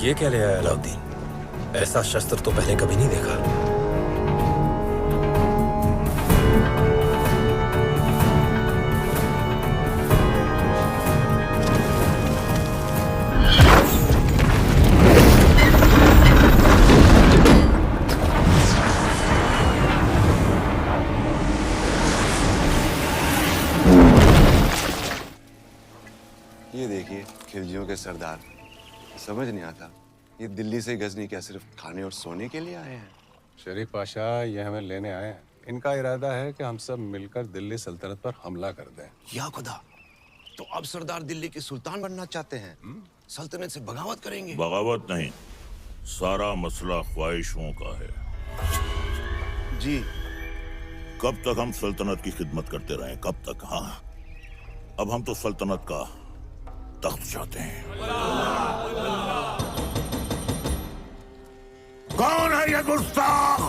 ये क्या ले आया अलाउद्दीन? ऐसा शस्त्र तो पहले कभी नहीं देखा। ये देखिए खिलजियों के सरदार। समझ नहीं आता, ये दिल्ली से गजनी क्या सिर्फ खाने और सोने के लिए आए हैं? शरीफ पाशा, ये हमें लेने आए हैं। इनका इरादा है कि हम सब मिलकर दिल्ली सल्तनत पर हमला कर दें। या खुदा, तो अब सरदार दिल्ली के सुल्तान बनना चाहते हैं? सल्तनत से बगावत करेंगे? बगावत नहीं, सारा मसला ख्वाहिशों का है। जी। कब तक हम सल्तनत की खिदमत करते रहें? कब तक? हाँ, अब हम तो सल्तनत का तख्त चाहते हैं। कौन है ये गुस्ताख?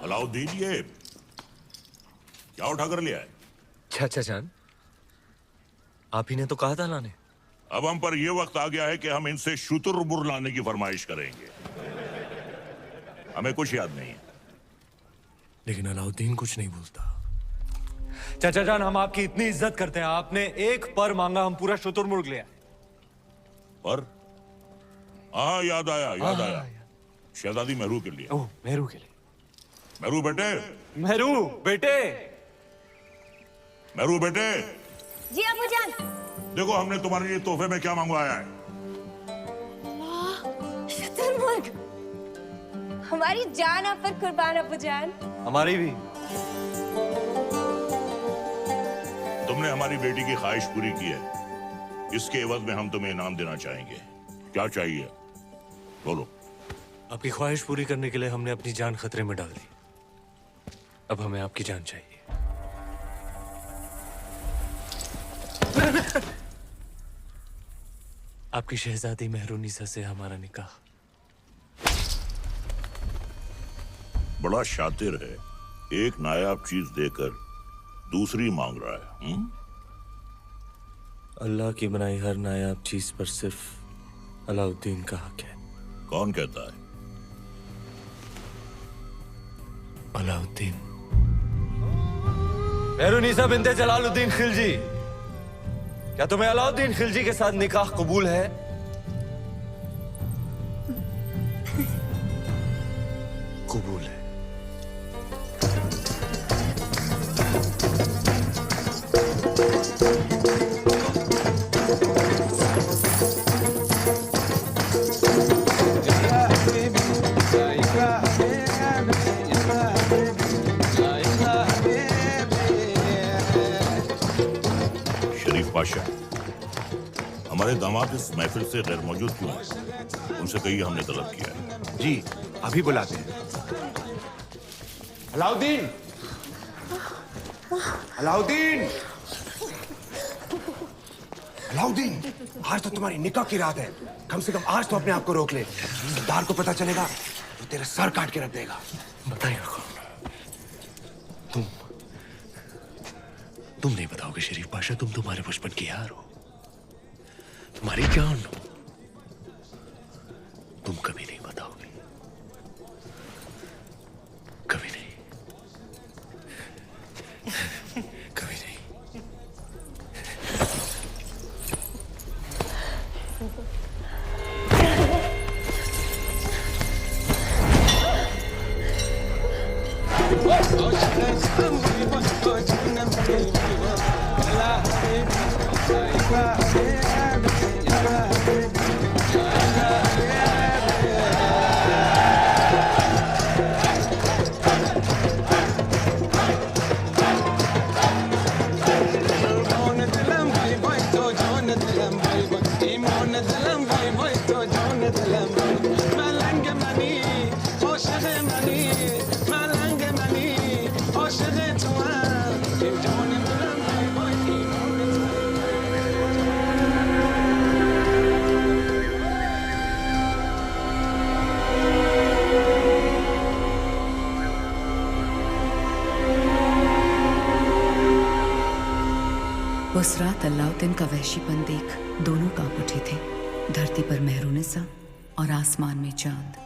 अलाउद्दीन, ये क्या उठा कर लिया है? चाचा जान, आप ही ने तो कहा था लाने। अब हम पर यह वक्त आ गया है कि हम इनसे शुतुरमुर्ग लाने की फरमाइश करेंगे। हमें कुछ याद नहीं है। लेकिन अलाउद्दीन कुछ नहीं बोलता। चाचा जान, हम आपकी इतनी इज्जत करते हैं, आपने एक पर मांगा, हम पूरा शुतुरमुर्ग लिया। पर हाँ, याद आया। शहजादी मेहरू के लिए। ओह, मेहरू के लिए। मेहरू बेटे। मेहरू बेटे। मेहरू बेटे। जी अबू जान। देखो, हमने तुम्हारे लिए तोहफे में क्या मंगवाया है। वाह, शुतुरमुर्ग। हमारी जान आप पर कुर्बान अबू जान। हमारी भी। तुमने हमारी बेटी की ख्वाहिश पूरी की है, इसके एवज में हम तुम्हें इनाम देना चाहेंगे। क्या चाहिए, बोलो। आपकी ख्वाहिश पूरी करने के लिए हमने अपनी जान खतरे में डाल दी। अब हमें आपकी जान चाहिए। आपकी शहजादी मेहरुनिसा से हमारा निकाह। बड़ा शातिर है, एक नायाब चीज देकर दूसरी मांग रहा है। अल्लाह की बनाई हर नायाब चीज पर सिर्फ अलाउद्दीन का हक है। कौन कहता है? अलाउद्दीन। मेहरुनिसा बिन्ते जलालुद्दीन खिलजी, क्या तुम्हें अलाउद्दीन खिलजी के साथ निकाह कबूल है? कबूल है। पाशा, हमारे दामाद इस महफिल से गैर मौजूद क्यों हैं? उनसे कहिए हमने तलब किया है। जी, अभी बुलाते हैं। अलाउद्दीन! अलाउद्दीन! अलाउद्दीन! आज तो तुम्हारी निकाह की रात है। कम से कम आज तो अपने आप को रोक ले। सरदार को पता चलेगा तो तेरा सर काट के रख देगा। बताइए, तुम नहीं बताओगे शरीफ पाशा? तुम तुम्हारे बचपन की यार हो, तुम्हारी जान हो। तुम कभी नहीं बताओगे, कभी नहीं, कभी नहीं। उस रात अलाउद्दीन का वहशीपन देख दोनों कांप उठे थे। धरती पर मेहरुनिसा और आसमान में चांद।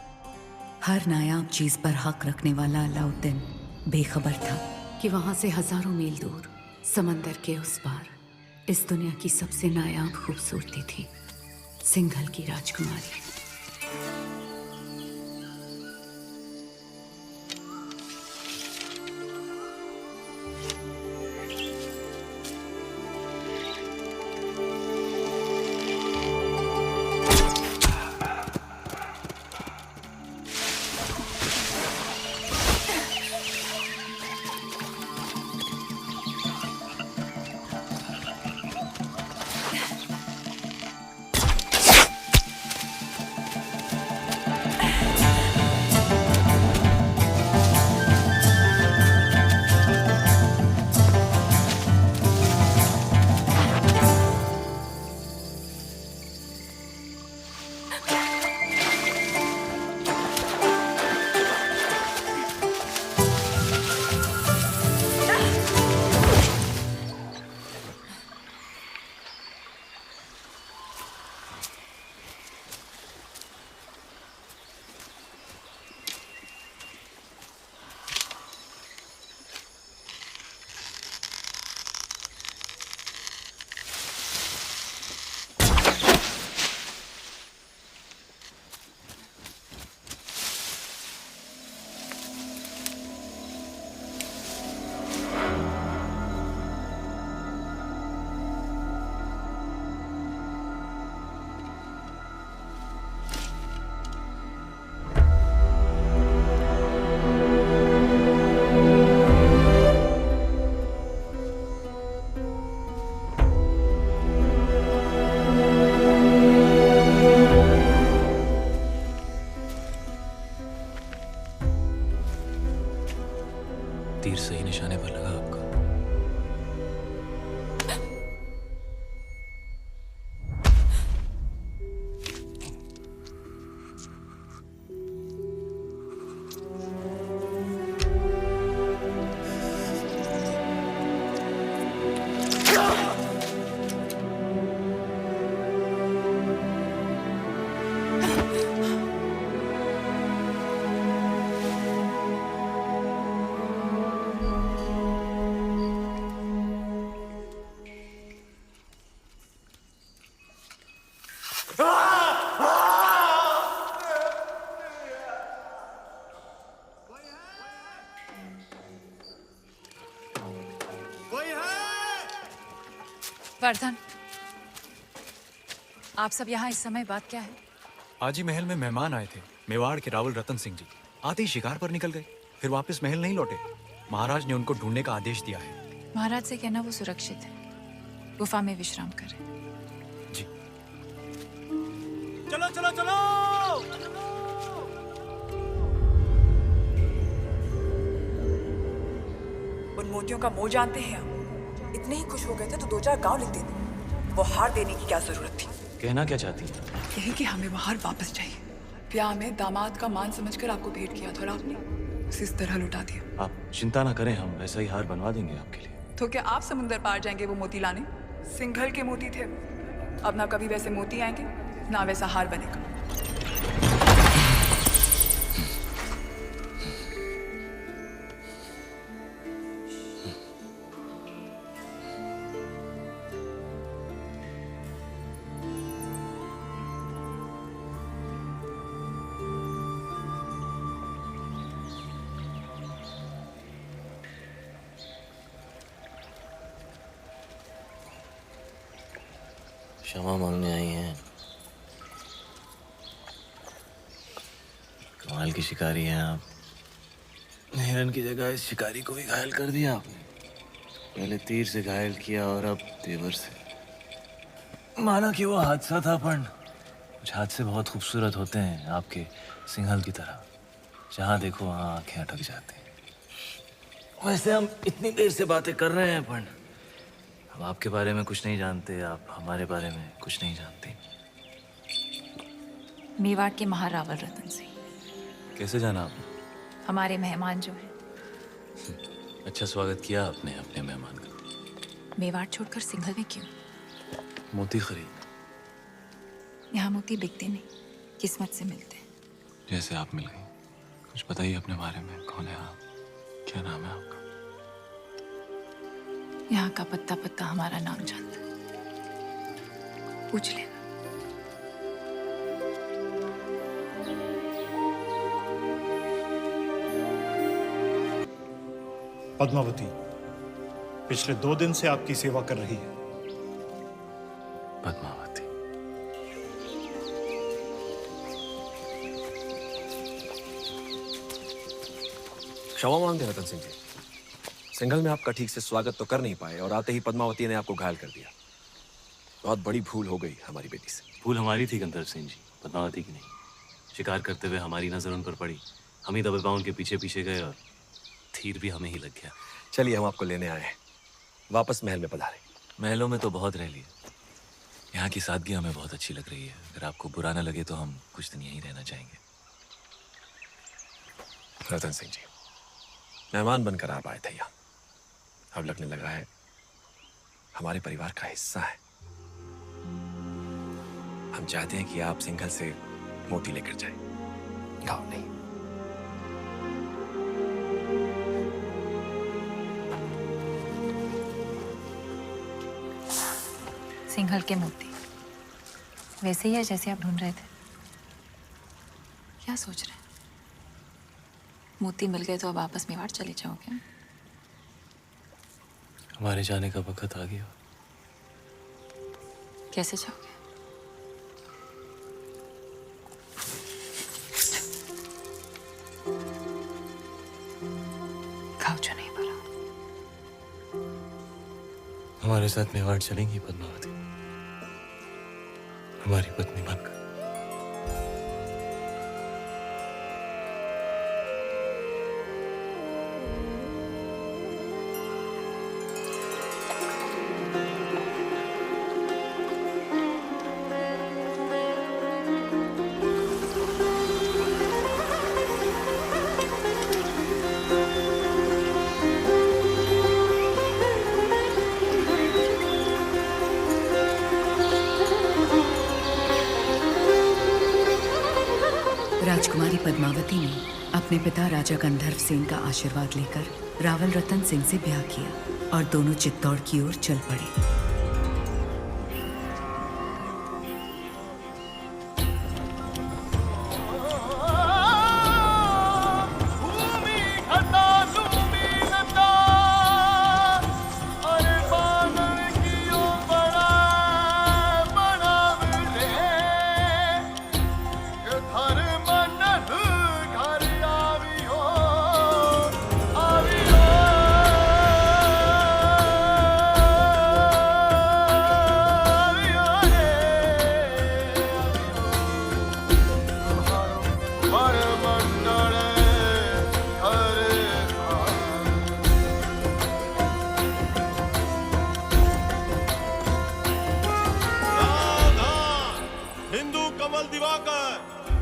हर नायाब चीज पर हक रखने वाला अलाउद्दीन बेखबर था कि वहां से हजारों मील दूर समंदर के उस पार इस दुनिया की सबसे नायाब खूबसूरती थी, सिंघल की राजकुमारी। तीर सही निशाने पर लगा आपका। वर्धन, आप सब यहाँ इस समय बात क्या है? आज ही महल में मेहमान आए थे, मेवाड़ के रावल रतन सिंह जी। आते ही शिकार पर निकल गए, फिर वापस महल नहीं लौटे। महाराज ने उनको ढूंढने का आदेश दिया है। महाराज से कहना वो सुरक्षित है, गुफा में विश्राम करें। जी। चलो चलो चलो। उन मोतियों का मोह जानते हैं आप? इतने ही खुश हो गए थे तो 2-4 गांव लिख देते। वो हार देने की क्या जरूरत थी? कहना क्या चाहती हैं? यही कि हमें वो हार वापस चाहिए। ब्याह में दामाद का मान समझकर आपको भेंट किया था और आपने उसे इस तरह लुटा दिया। आप चिंता ना करें, हम वैसा ही हार बनवा देंगे आपके लिए। तो क्या आप समुंदर पार जाएंगे वो मोती लाने? सिंघल के मोती थे, अब ना कभी वैसे मोती आएंगे ना वैसा हार बनेगा। क्षमा मांगने आई हैं। कमाल की शिकारी हैं आप। हिरन की जगह इस शिकारी को भी घायल कर दिया आपने। पहले तीर से घायल किया और अब तेवर से। माना कि वो हादसा था, पर कुछ हादसे बहुत खूबसूरत होते हैं, आपके सिंघल की तरह। जहाँ देखो वहाँ आंखें अटक जाती हैं। वैसे हम इतनी देर से बातें कर रहे हैं, पर हम आपके बारे में कुछ नहीं जानते, आप हमारे बारे में कुछ नहीं जानते। मेवाड़ के महारावल रतन सिंह। कैसे जाना आपने? हमारे मेहमान जो है। अच्छा स्वागत किया आपने अपने मेहमान का। मेवाड़ छोड़कर सिंघल में क्यों? मोती खरीद। यहाँ मोती बिकते नहीं, किस्मत से मिलते हैं। जैसे आप मिल गई। कुछ बताइए अपने बारे में, कौन है आप, क्या नाम है आपका? यहाँ का पत्ता पत्ता हमारा नाम जानता है, पूछ लेना। पद्मावती पिछले 2 दिन से आपकी सेवा कर रही है। पद्मावती। क्षमा मांगते रतन सिंह जी, सिंघल में आपका ठीक से स्वागत तो कर नहीं पाए और आते ही पद्मावती ने आपको घायल कर दिया। बहुत बड़ी भूल हो गई हमारी बेटी से। भूल हमारी थी गंधर्व सिंह जी, पद्मावती की नहीं। शिकार करते हुए हमारी नजर उन पर पड़ी, हम ही दबे पांव उनके पीछे पीछे गए और तीर भी हमें ही लग गया। चलिए हम आपको लेने आए हैं, वापस महल में पधारें। महलों में तो बहुत रह लिए, यहाँ की सादगी हमें बहुत अच्छी लग रही है। अगर आपको बुरा न लगे तो हम कुछ दिन यहीं रहना चाहेंगे। रतन सिंह जी, मेहमान बनकर आप आए थे यहाँ, अब लगने लगा है हमारे परिवार का हिस्सा है। हम चाहते हैं कि आप सिंघल से मोती लेकर जाएं, गाँव नहीं। सिंघल के मोती वैसे ही है जैसे आप ढूंढ रहे थे? क्या सोच रहे हैं? मोती मिल गए तो अब वापस मेवाड़ चले जाओगे? हमारे जाने का वक्त आ गया। कैसे जाओगे? घाव जो नहीं भरा। हमारे साथ मेवाड़ चलेंगी पद्मावती, हमारी पत्नी बनकर। राजकुमारी पद्मावती ने अपने पिता राजा गंधर्व सेन का आशीर्वाद लेकर रावल रतन सिंह से ब्याह किया और दोनों चित्तौड़ की ओर चल पड़े।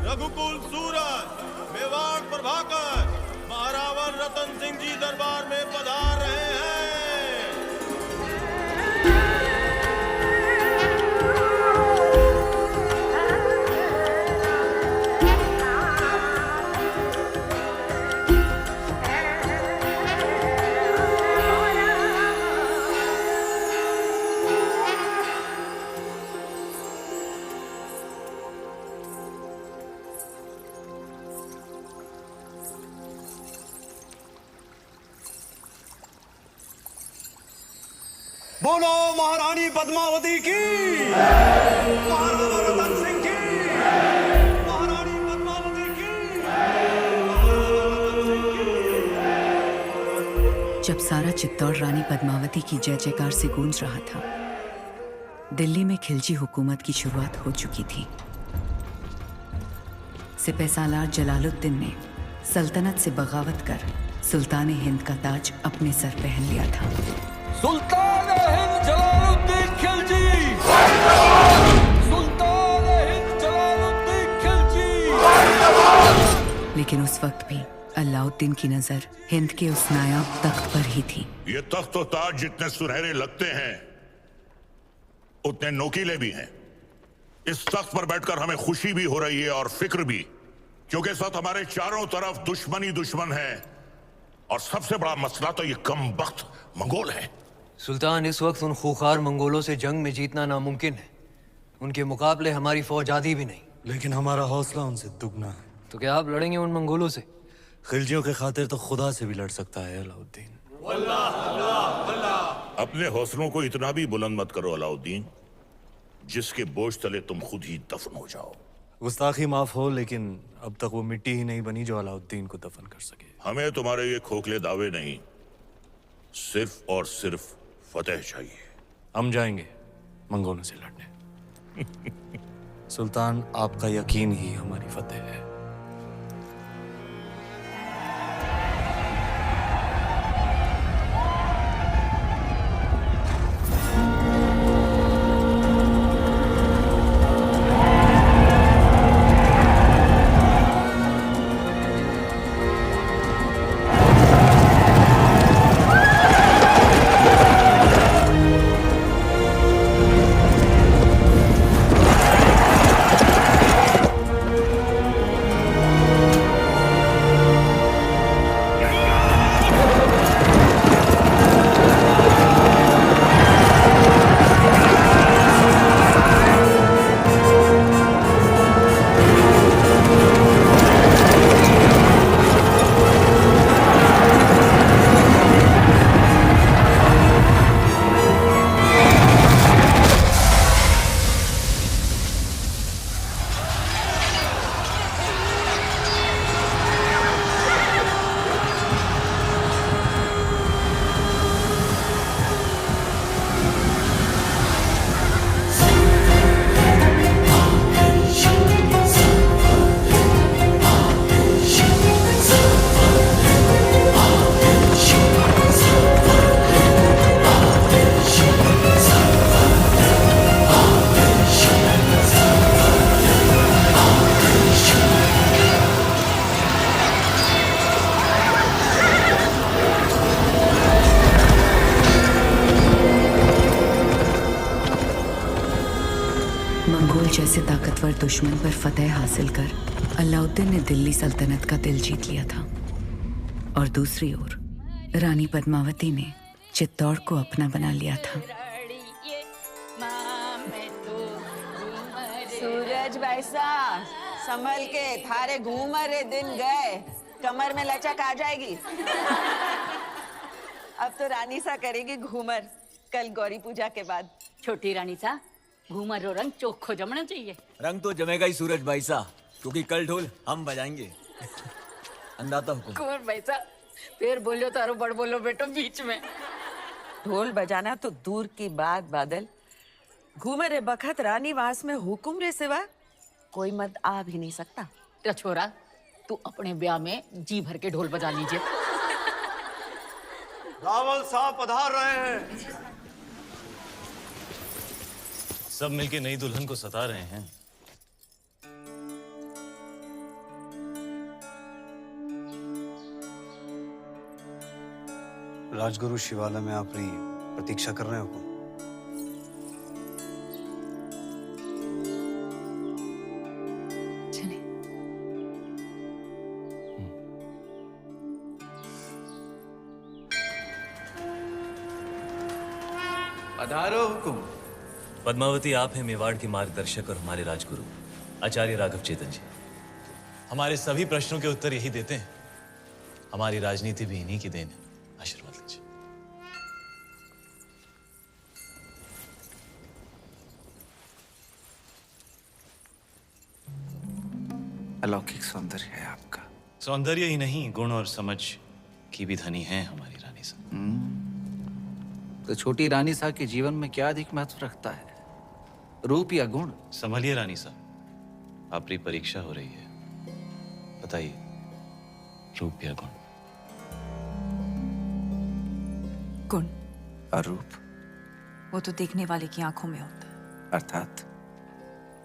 रघुकुल सूरज, मेवाड़ प्रभाकर, महारावण रतन सिंह जी दरबार में पधार रहे हैं। बोलो महारानी पद्मावती की, महाराजा रतन सिंह की, महारानी पद्मावती की, महाराजा रतन सिंह की। जब सारा चित्तौड़ रानी पद्मावती की जय जयकार से गूंज रहा था, दिल्ली में खिलजी हुकूमत की शुरुआत हो चुकी थी। सिपहसालार जलालुद्दीन ने सल्तनत से बगावत कर सुल्तान हिंद का ताज अपने सर पहन लिया था। सुल्तान हिंद जलालुद्दीन खिलजी, सुल्तान हिंद जलालुद्दीन खिलजी। लेकिन उस वक्त भी अलाउद्दीन की नजर हिंद के उस नायाब तख्त पर ही थी। ये तख्त और ताज जितने सुनहरे लगते हैं उतने नोकीले भी हैं। इस तख्त पर बैठकर हमें खुशी भी हो रही है और फिक्र भी, क्योंकि इस वक्त हमारे चारों तरफ दुश्मनी दुश्मन है और सबसे बड़ा मसला तो ये कमबख्त मंगोल है। सुल्तान, इस वक्त उन खूंखार मंगोलों से जंग में जीतना नामुमकिन है। उनके मुकाबले हमारी फौज आधी भी नहीं। लेकिन हमारा हौसला उनसे दुगना है। तो क्या आप लड़ेंगे उन मंगोलों से? खिलजियों के खातिर तो खुदा से भी लड़ सकता है अलाउद्दीन। अपने हौसलों को इतना भी बुलंद मत करो अलाउद्दीन, जिसके बोझ तले तुम खुद ही दफन हो जाओ। गुस्ताखी माफ हो, लेकिन अब तक वो मिट्टी ही नहीं बनी जो अलाउद्दीन को दफन कर सके। हमें तुम्हारे ये खोखले दावे नहीं, सिर्फ और सिर्फ फतेह चाहिए। हम जाएंगे मंगोलों से लड़ने। सुल्तान, आपका यकीन ही हमारी फतेह है। मंगोल जैसे ताकतवर दुश्मन पर फतेह हासिल कर अलाउद्दीन ने दिल्ली सल्तनत का दिल जीत लिया था, और दूसरी ओर रानी पद्मावती ने चित्तौड़ को अपना बना लिया था। सूरज भाई साहब, संभल के, थारे घूमरे दिन गए, कमर में लचक आ जाएगी। अब तो रानी सा करेगी घूमर, कल गौरी पूजा के बाद। छोटी रानी सा, घूमर रो रंग चोखो जमना चाहिए। रंग तो जमेगा ही सूरज भाई साहब, क्योंकि कल ढोल हम बजाएंगे। अंदाता हुकुम। कुंवर भाई साहब, फिर बोलो तारो बड़ बोलो बेटो बीच में। ढोल बजाना तो दूर की बात बादल, घूमरे बखत रानी वास में हुकुम रे सिवा कोई मत आ भी नहीं सकता। तो छोरा, तू अपने ब्याह में जी भर के ढोल बजा लीजिए। रावल साहब पधार रहे हैं। सब मिलके नई दुल्हन को सता रहे हैं। राजगुरु शिवालय में अपनी प्रतीक्षा कर रहे हो। पधारो हुकुम। पद्मावती, आप हैं मेवाड़ के मार्गदर्शक और हमारे राजगुरु आचार्य राघव चेतन जी। हमारे सभी प्रश्नों के उत्तर यही देते हैं। हमारी राजनीति भी इन्हीं की देन है। आशीर्वाद लीजिए। अलौकिक सौंदर्य है आपका। सौंदर्य ही नहीं, गुण और समझ की भी धनी है हमारी रानी साहब। तो छोटी रानी साहब के जीवन में क्या अधिक महत्व रखता है, रूप या गुण? संभलिए रानी साहब, आपकी परीक्षा हो रही है। बताइए, रूप या गुण? गुण। और रूप? वो तो देखने वाले की आंखों में होता है। अर्थात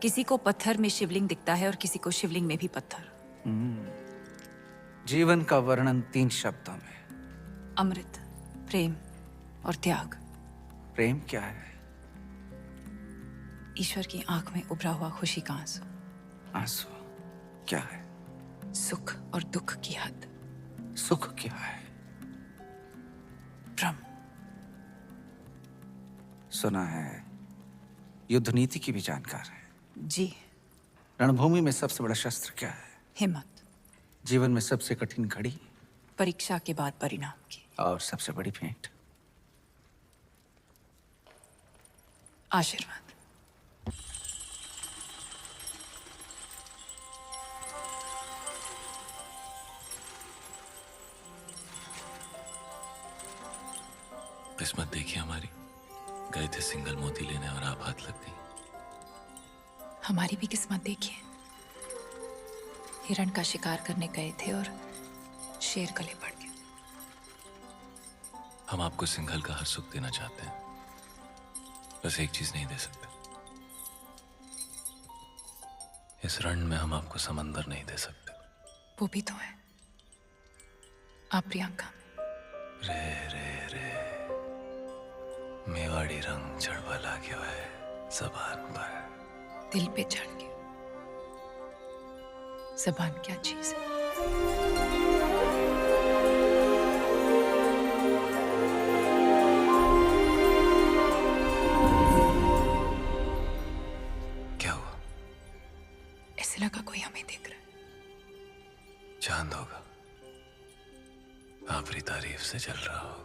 किसी को पत्थर में शिवलिंग दिखता है और किसी को शिवलिंग में भी पत्थर। जीवन का वर्णन 3 शब्दों में। अमृत, प्रेम और त्याग। प्रेम क्या है? ईश्वर की आंख में उभरा हुआ खुशी का आंसू। आंसू क्या है? सुख और दुख की हद। सुख क्या है? भ्रम। सुना है युद्ध नीति की भी जानकार है। जी। रणभूमि में सबसे बड़ा शस्त्र क्या है? हिम्मत। जीवन में सबसे कठिन घड़ी? परीक्षा के बाद परिणाम की। और सबसे बड़ी भेंट? आशीर्वाद। किस्मत देखी हमारी, गए थे सिंगल मोती लेने और आप हाथ लग गई। हमारी भी किस्मत देखिए, हिरण का शिकार करने गए थे और शेर गले पड़ गया। हम आपको सिंघल का हर सुख देना चाहते हैं, बस एक चीज नहीं दे सकते। इस रण में हम आपको समंदर नहीं दे सकते। वो भी तो है आप प्रियंका। रे रे रे मेवाड़ी रंग चढ़वा लाग्यो है जबान पर। दिल पे चढ़ गया। जबान क्या चीज है? क्या हुआ? ऐसे लगा कोई हमें देख रहा है। चांद होगा, आपकी तारीफ से जल रहा होगा।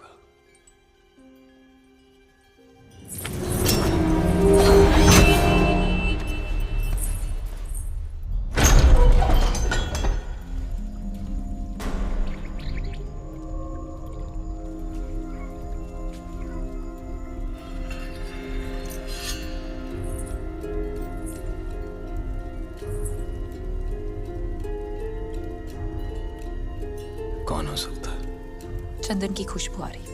कौन हो सकता है? चंदन की खुशबू आ रही,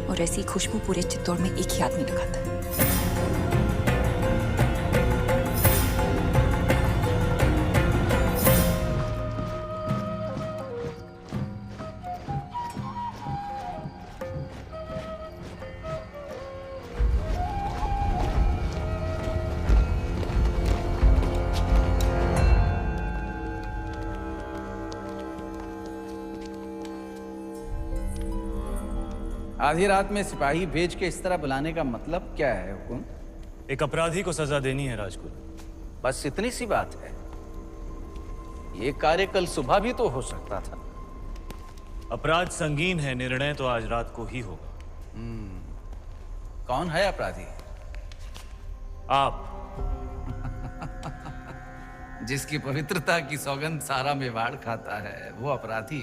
और ऐसी खुशबू पूरे चित्तौड़ में एक ही आदमी लगाता है। आधी रात में सिपाही भेज के इस तरह बुलाने का मतलब क्या है हुकुम? एक अपराधी को सजा देनी है राजगुरु। बस इतनी सी बात है। ये कार्य कल सुबह भी तो हो सकता था। अपराध संगीन है, निर्णय तो आज रात को ही होगा। कौन है अपराधी? आप। जिसकी पवित्रता की सौगंध सारा मेवाड़ खाता है वो अपराधी।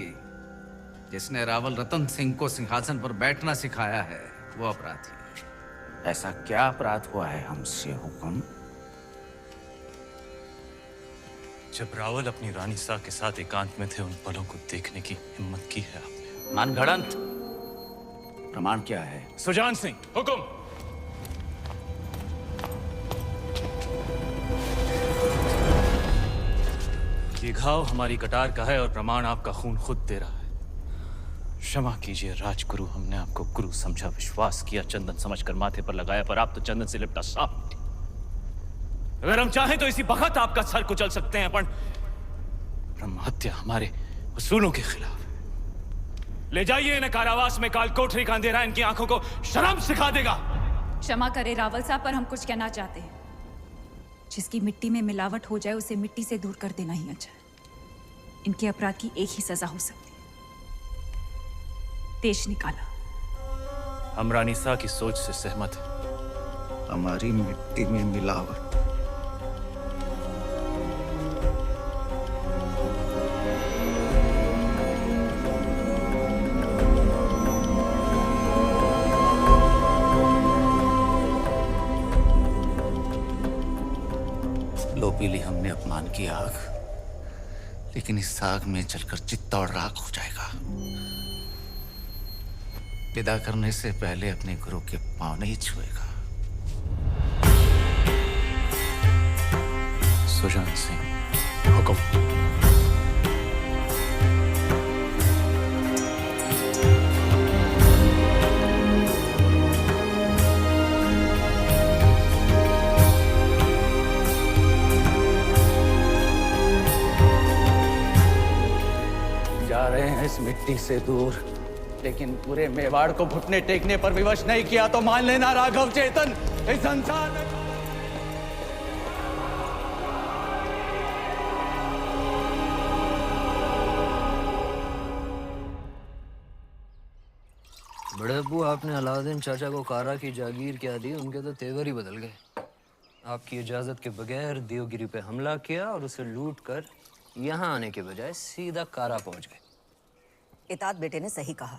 जिसने रावल रतन सिंह को सिंहासन पर बैठना सिखाया है वो अपराधी। ऐसा क्या अपराध हुआ है हमसे हुकुम? जब रावल अपनी रानी सा के साथ एकांत में थे, उन पलों को देखने की हिम्मत की है आपने। मनगढ़ंत। प्रमाण क्या है? सुजान सिंह, हुकुम। ये घाव हमारी कटार का है और प्रमाण आपका खून खुद दे रहा है। क्षमा कीजिए राजगुरु, हमने आपको गुरु समझा, विश्वास किया, चंदन समझकर माथे पर लगाया, पर आप तो चंदन से लिपटा सांप निकले। अगर हम चाहें तो इसी वक्त आपका सर कुचल सकते हैं, पर ब्रह्म हत्या हमारे उसूलों के खिलाफ है। ले जाइए इन्हें कारावास में, काल कोठरी का अंधेरा इनकी आंखों को शर्म सिखा देगा। क्षमा करे रावल साहब, पर हम कुछ कहना चाहते हैं। जिसकी मिट्टी में मिलावट हो जाए उसे मिट्टी से दूर कर देना ही अच्छा है। इनके अपराध की एक ही सजा हो सकती है, देश निकाला। हम रानी सा की सोच से सहमत हैं। हमारी मिट्टी में मिलावट। लो पी ली हमने अपमान की आग, लेकिन इस आग में जलकर चित्तौड़ राख हो जाएगा। विदा करने से पहले अपने गुरु के पांव नहीं छुएगा। सुजान सिंह, हुकुम। मिट्टी से दूर, लेकिन पूरे मेवाड़ को घुटने टेकने पर विवश नहीं किया तो मान लेना राघव चेतन इस संसार में। बड़े अब्बू, आपने अलाउद्दीन चाचा को कारा की जागीर क्या दी, उनके तो तेवर ही बदल गए। आपकी इजाजत के बगैर देवगिरी पे हमला किया और उसे लूट कर यहाँ आने के बजाय सीधा कारा पहुंच गए। इतात बेटे ने सही कहा।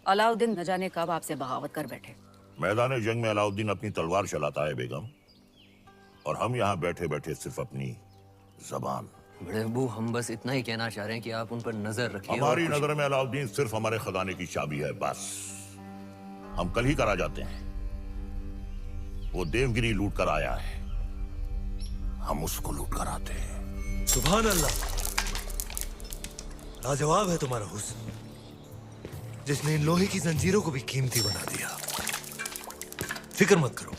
अलाउद्दीन न जाने कब आपसे बगावत कर बैठे। मैदान जंग में अलाउद्दीन अपनी तलवार चलाता है बेगम, और हम यहाँ बैठे बैठे सिर्फ अपनी जबान। बड़े अब्बू, हम बस इतना ही कहना चाह रहे हैं कि आप उन पर नजर रखिए। हमारी नजर में अलाउद्दीन सिर्फ हमारे खजाने की चाबी है, बस। हम कल ही करा जाते हैं। वो देवगिरी लूट कर आया है, हम उसको लूट कर आते हैं। सुभान अल्लाह, लाजवाब है तुम्हारा हुस्न, जिसने इन लोहे की जंजीरों को भी कीमती बना दिया। फिक्र मत करो,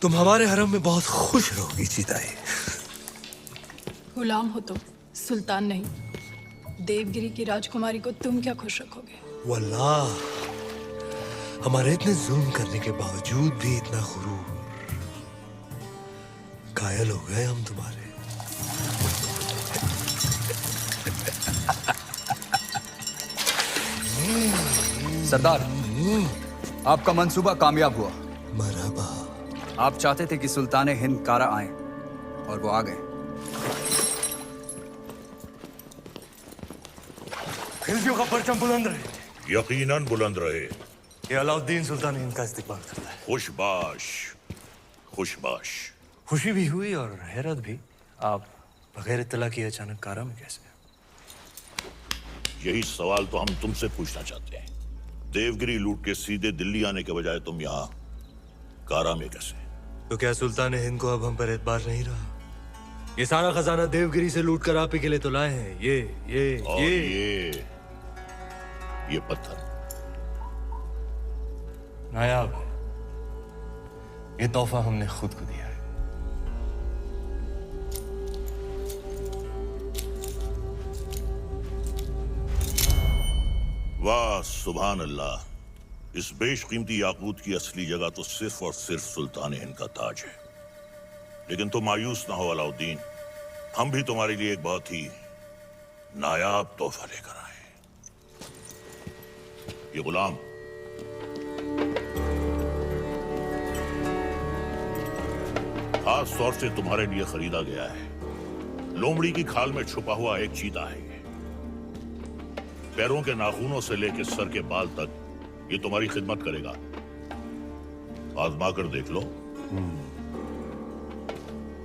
तुम हमारे हरम में बहुत खुश रहोगी चीताई। गुलाम हो तुम, सुल्तान नहीं। देवगिरी की राजकुमारी को तुम क्या खुश रखोगे? वल्लाह, हमारे इतने जुल्म करने के बावजूद भी इतना गुरूर। कायल हो गए हम तुम्हारे। सरदार, आपका मंसूबा कामयाब हुआ। मरहबा। आप चाहते थे कि सुल्तान हिंद कारा आए, और वो आ गए। खिलजियों का परचम बुलंद रहे। यकीनन बुलंद रहे। ये अलाउद्दीन सुल्तान हिंद का इस्तेमाल करता है। खुशबाश, खुशबाश। खुशी भी हुई और हैरत भी। आप बगैर इत्तला किए अचानक कारा में कैसे? यही सवाल तो हम तुमसे पूछना चाहते हैं। देवगिरी लूट के सीधे दिल्ली आने के बजाय तुम यहाँ कारा में कैसे? तो क्या सुल्तान हिंद को अब हम पर एतबार नहीं रहा? ये सारा खजाना देवगिरी से लूट कर आप ही के लिए तो लाए हैं। ये पत्थर नायाब है। ये तोहफा हमने खुद को दिया है। वाह सुभान अल्लाह, इस बेशकीमती याकूत की असली जगह तो सिर्फ और सिर्फ सुल्तान हिंद का ताज है। लेकिन तुम मायूस ना हो अलाउद्दीन, हम भी तुम्हारे लिए एक बहुत ही नायाब तोहफा लेकर आए। ये गुलाम खास तौर से तुम्हारे लिए खरीदा गया है। लोमड़ी की खाल में छुपा हुआ एक चीता है ये। पैरों के नाखूनों से लेकर सर के बाल तक ये तुम्हारी खिदमत करेगा। आजमा कर देख लो।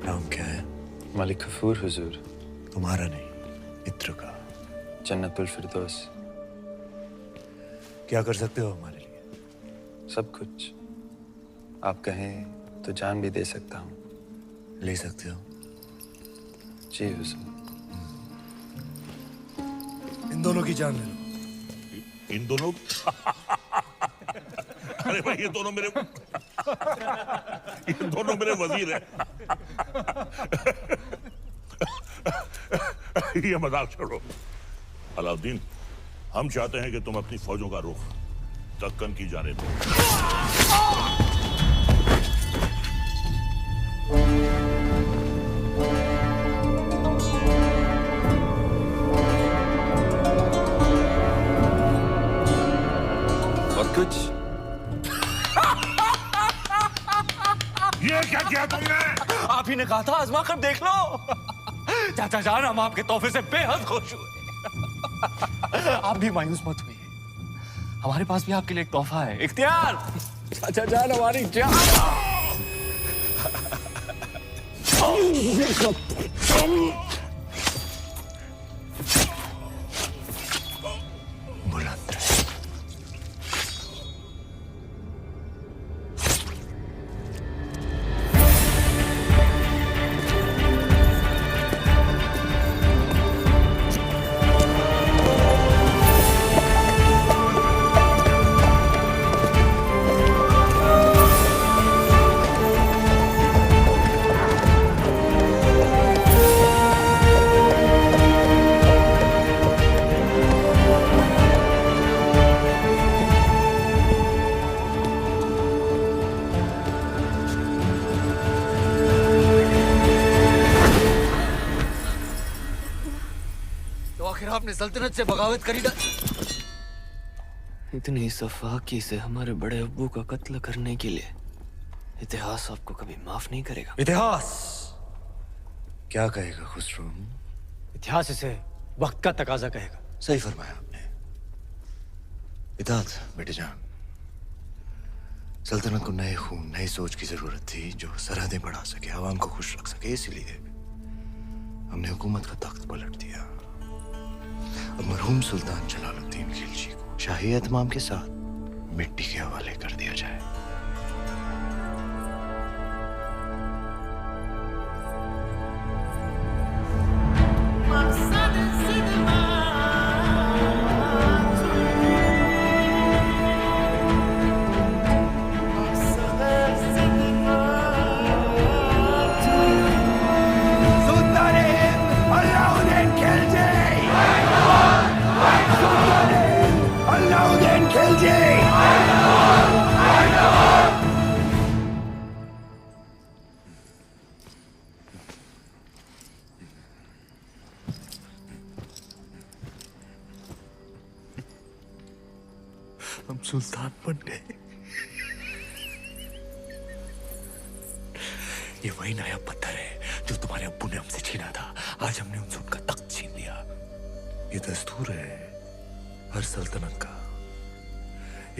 नाम क्या है? मलिक गफूर हुजूर। तुम्हारा नहीं, मित्र का। जन्नतुल फिरदौस। क्या कर सकते हो हमारे लिए? सब कुछ। आप कहें तो जान भी दे सकता हूँ। ले सकते हो? जी हुजूर। इन दोनों की जान ले लो। इन दोनों? अरे भाई, ये दोनों मेरे वजीर हैं। ये मजाक छोड़ो। अलाउद्दीन, हम चाहते हैं कि तुम अपनी फौजों का रुख दक्कन की जानिब दो। और कुछ? ये क्या किया तुमने? आप ही ने कहा था आजमा कर देख लो। चाचा जान, हम आपके तोहफे से बेहद खुश हुए। आप भी मायूस मत हुइए, हमारे पास भी आपके लिए एक तोहफा है। इख्तियार। चाचा जान, हमारी जान। बुलंद रहे। अपने सल्तनत से बगावत करी ना। इतनी सफाकी से हमारे बड़े अब्बू का कत्ल करने के लिए इतिहास आपको कभी माफ नहीं करेगा। इतिहास क्या कहेगा खुसरो? इतिहास इसे वक्त का तकाजा कहेगा। सही फरमाया आपने। इताअत बेटे जान, सल्तनत को नए खून, नई सोच की जरूरत थी जो सरहदें बढ़ा सके, आवाम को खुश रख सके। इसलिए हमने हुकूमत का तख्त पलट दिया। अब मरहूम सुल्तान जलालुद्दीन खिलजी को शाही एहतमाम के साथ मिट्टी के हवाले कर दिया जाए। हम सुल्तान बन गए। ये वही नायाब पत्थर है जो तुम्हारे अब्बू ने हमसे छीना था। आज हमने उनसे उनका तख्त छीन लिया। ये दस्तूर है हर सल्तनत का।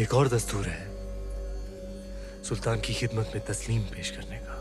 एक और दस्तूर है सुल्तान की खिदमत में तस्लीम पेश करने का।